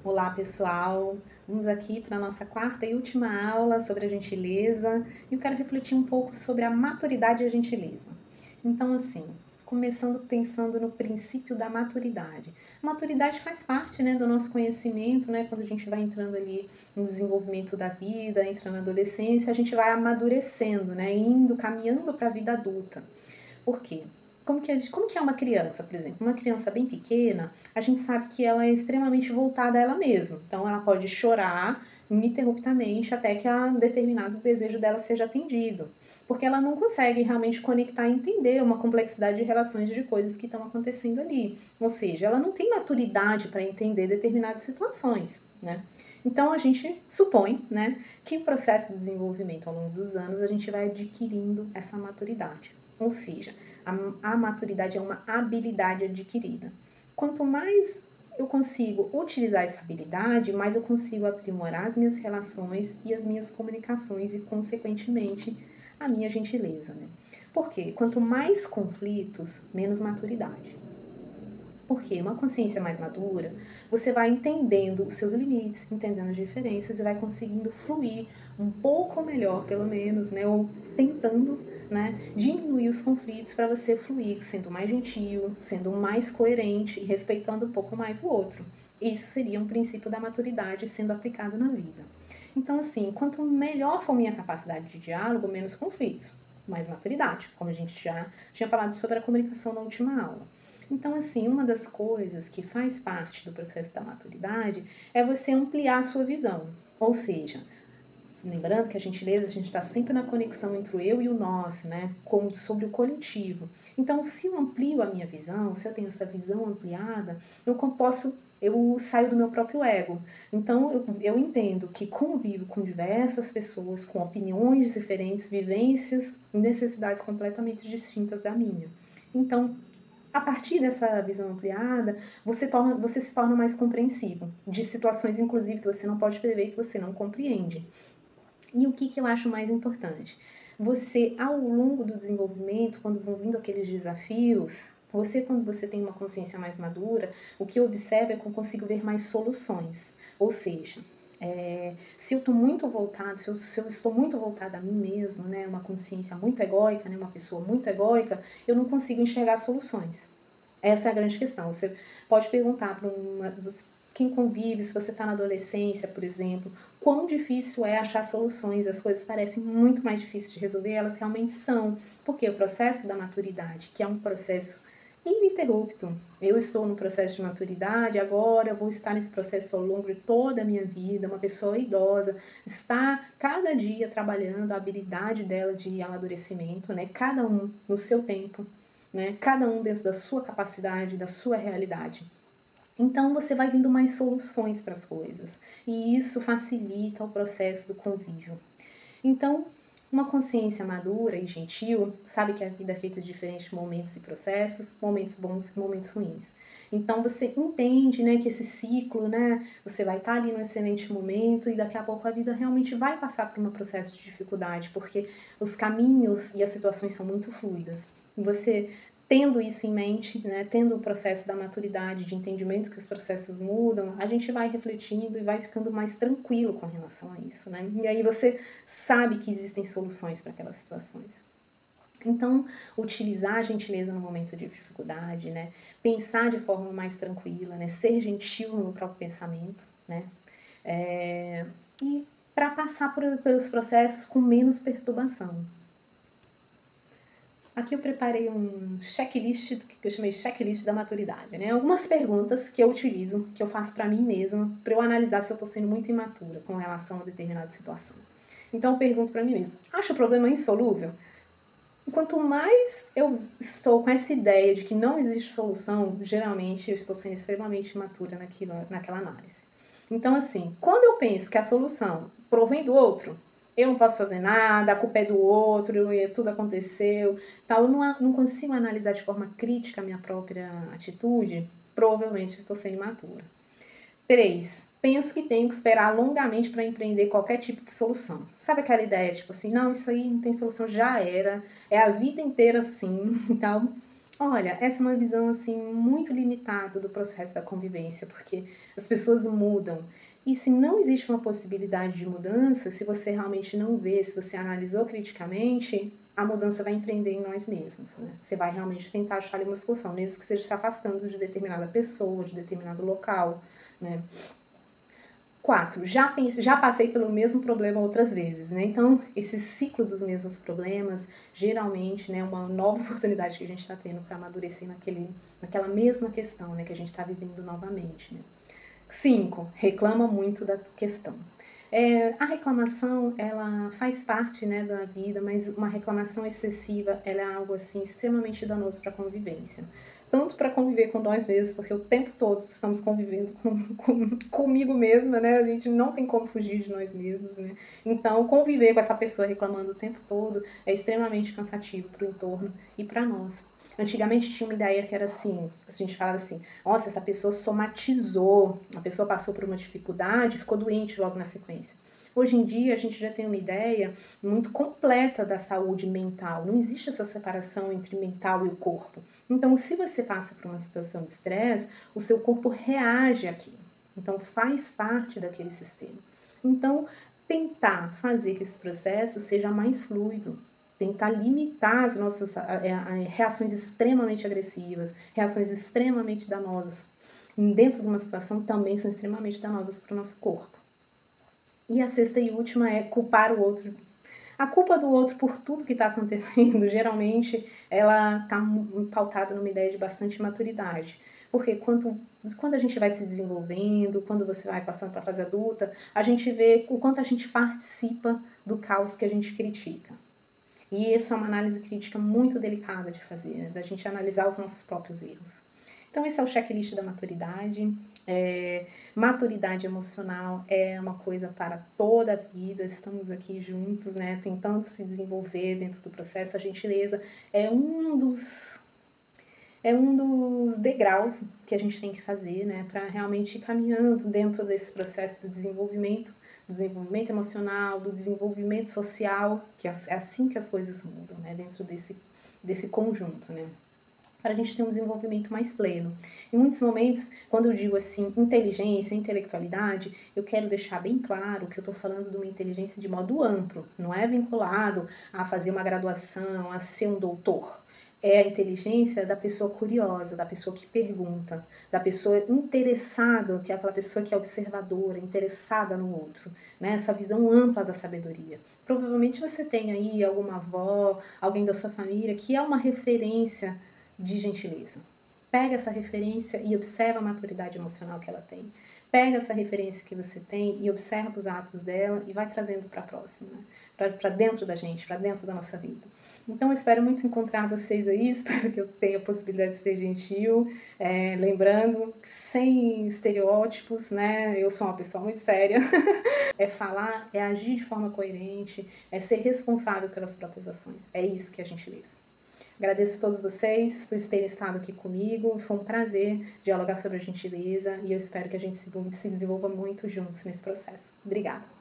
Olá, pessoal! Vamos aqui para a nossa quarta e última aula sobre a gentileza e eu quero refletir um pouco sobre a maturidade e a gentileza. Então, assim, começando pensando no princípio da maturidade. A maturidade faz parte, né, do nosso conhecimento, né, quando a gente vai entrando ali no desenvolvimento da vida, entrando na adolescência, a gente vai amadurecendo, né, indo, caminhando para a vida adulta. Por quê? Como que é uma criança, por exemplo? Uma criança bem pequena, a gente sabe que ela é extremamente voltada a ela mesma. Então, ela pode chorar ininterruptamente até que um determinado desejo dela seja atendido. Porque ela não consegue realmente conectar e entender uma complexidade de relações de coisas que estão acontecendo ali. Ou seja, ela não tem maturidade para entender determinadas situações, né? Então, a gente supõe, né, que o processo do desenvolvimento ao longo dos anos, a gente vai adquirindo essa maturidade. Ou seja, a maturidade é uma habilidade adquirida. Quanto mais eu consigo utilizar essa habilidade, mais eu consigo aprimorar as minhas relações e as minhas comunicações e, consequentemente, a minha gentileza, né? Por quê? Quanto mais conflitos, menos maturidade. Porque uma consciência mais madura, você vai entendendo os seus limites, entendendo as diferenças e vai conseguindo fluir um pouco melhor, pelo menos, né? Ou tentando, né, diminuir os conflitos para você fluir, sendo mais gentil, sendo mais coerente e respeitando um pouco mais o outro. Isso seria um princípio da maturidade sendo aplicado na vida. Então, assim, quanto melhor for minha capacidade de diálogo, menos conflitos, mais maturidade, como a gente já tinha falado sobre a comunicação na última aula. Então, assim, uma das coisas que faz parte do processo da maturidade é você ampliar a sua visão. Ou seja, lembrando que a gentileza, a gente está sempre na conexão entre o eu e o nós, né? Sobre o coletivo. Então, se eu amplio a minha visão, se eu tenho essa visão ampliada, eu saio do meu próprio ego. Então, eu entendo que convivo com diversas pessoas, com opiniões diferentes, vivências e necessidades completamente distintas da minha. Então, a partir dessa visão ampliada, você se torna mais compreensivo de situações, inclusive, que você não pode prever, que você não compreende. E o que eu acho mais importante? Você, ao longo do desenvolvimento, quando vão vindo aqueles desafios, quando você tem uma consciência mais madura, o que eu observo é que eu consigo ver mais soluções. Ou seja, se eu estou muito voltada, se eu estou muito voltada a mim mesmo, né, uma consciência muito egóica, né, uma pessoa muito egóica, eu não consigo enxergar soluções. Essa é a grande questão. Você pode perguntar para quem convive, se você está na adolescência, por exemplo, quão difícil é achar soluções. As coisas parecem muito mais difíceis de resolver, elas realmente são. Porque o processo da maturidade, que é um processo ininterrupto. Eu estou no processo de maturidade, agora eu vou estar nesse processo ao longo de toda a minha vida. Uma pessoa idosa está cada dia trabalhando a habilidade dela de amadurecimento, né? Cada um no seu tempo, né? Cada um dentro da sua capacidade, da sua realidade. Então você vai vindo mais soluções para as coisas e isso facilita o processo do convívio. Então, uma consciência madura e gentil sabe que a vida é feita de diferentes momentos e processos, momentos bons e momentos ruins. Então você entende, né, que esse ciclo, né, você vai estar ali num excelente momento e daqui a pouco a vida realmente vai passar por um processo de dificuldade, porque os caminhos e as situações são muito fluidas. E você tendo isso em mente, né, tendo o processo da maturidade, de entendimento que os processos mudam, a gente vai refletindo e vai ficando mais tranquilo com relação a isso, né? E aí você sabe que existem soluções para aquelas situações. Então, utilizar a gentileza no momento de dificuldade, né? Pensar de forma mais tranquila, né? Ser gentil no próprio pensamento, né? E para passar pelos processos com menos perturbação. Aqui eu preparei um checklist, que eu chamei checklist da maturidade, né? Algumas perguntas que eu utilizo, que eu faço para mim mesma, para eu analisar se eu estou sendo muito imatura com relação a determinada situação. Então eu pergunto para mim mesma, acho o problema insolúvel? Quanto mais eu estou com essa ideia de que não existe solução, geralmente eu estou sendo extremamente imatura naquela análise. Então, assim, quando eu penso que a solução provém do outro, eu não posso fazer nada, a culpa é do outro, tudo aconteceu, tal, eu não consigo analisar de forma crítica a minha própria atitude, provavelmente estou sendo imatura. 3. Penso que tenho que esperar longamente para empreender qualquer tipo de solução. Sabe aquela ideia, tipo assim, não, isso aí não tem solução, já era, é a vida inteira assim, então Olha, essa é uma visão, assim, muito limitada do processo da convivência, porque as pessoas mudam. E se não existe uma possibilidade de mudança, se você realmente não vê, se você analisou criticamente, a mudança vai empreender em nós mesmos, né? Você vai realmente tentar achar ali uma solução, mesmo que seja se afastando de determinada pessoa, de determinado local, né? 4, já passei pelo mesmo problema outras vezes, né, então esse ciclo dos mesmos problemas, geralmente, né, uma nova oportunidade que a gente está tendo para amadurecer naquela mesma questão, né, que a gente está vivendo novamente, né. 5, reclama muito da questão. A reclamação, ela faz parte, né, da vida, mas uma reclamação excessiva, ela é algo, assim, extremamente danoso para a convivência. Tanto para conviver com nós mesmos, porque o tempo todo estamos convivendo comigo mesma, né, a gente não tem como fugir de nós mesmos, né. Então conviver com essa pessoa reclamando o tempo todo é extremamente cansativo para o entorno e para nós. Antigamente tinha uma ideia que era assim, a gente falava assim: "Nossa, essa pessoa somatizou, a pessoa passou por uma dificuldade, ficou doente logo na sequência". Hoje em dia a gente já tem uma ideia muito completa da saúde mental, não existe essa separação entre mental e o corpo. Então, se você passa por uma situação de estresse, o seu corpo reage àquilo. Então, faz parte daquele sistema. Então, tentar fazer que esse processo seja mais fluido, tentar limitar as nossas reações extremamente agressivas, reações extremamente danosas, dentro de uma situação também são extremamente danosas para o nosso corpo. E a sexta e última é culpar o outro. A culpa do outro por tudo que está acontecendo, geralmente, ela está pautada numa ideia de bastante maturidade. Porque quando a gente vai se desenvolvendo, quando você vai passando para a fase adulta, a gente vê o quanto a gente participa do caos que a gente critica. E isso é uma análise crítica muito delicada de fazer, né? Da gente analisar os nossos próprios erros. Então, esse é o checklist da maturidade. Maturidade emocional é uma coisa para toda a vida, estamos aqui juntos, né, tentando se desenvolver dentro do processo. A gentileza é um dos degraus que a gente tem que fazer, né, para realmente ir caminhando dentro desse processo do desenvolvimento emocional, do desenvolvimento social, que é assim que as coisas mudam, né, dentro desse conjunto, né, para a gente ter um desenvolvimento mais pleno. Em muitos momentos, quando eu digo assim, inteligência, intelectualidade, eu quero deixar bem claro que eu estou falando de uma inteligência de modo amplo, não é vinculado a fazer uma graduação, a ser um doutor. É a inteligência da pessoa curiosa, da pessoa que pergunta, da pessoa interessada, que é aquela pessoa que é observadora, interessada no outro, né? Essa visão ampla da sabedoria. Provavelmente você tem aí alguma avó, alguém da sua família que é uma referência de gentileza. Pega essa referência e observa a maturidade emocional que ela tem. Pega essa referência que você tem e observa os atos dela e vai trazendo para a próxima, né? Para dentro da gente, para dentro da nossa vida. Então, eu espero muito encontrar vocês aí, espero que eu tenha a possibilidade de ser gentil, lembrando, sem estereótipos, né? Eu sou uma pessoa muito séria. É falar, é agir de forma coerente, é ser responsável pelas próprias ações. É isso que é gentileza. Agradeço a todos vocês por terem estado aqui comigo. Foi um prazer dialogar sobre a gentileza e eu espero que a gente se desenvolva muito juntos nesse processo. Obrigada.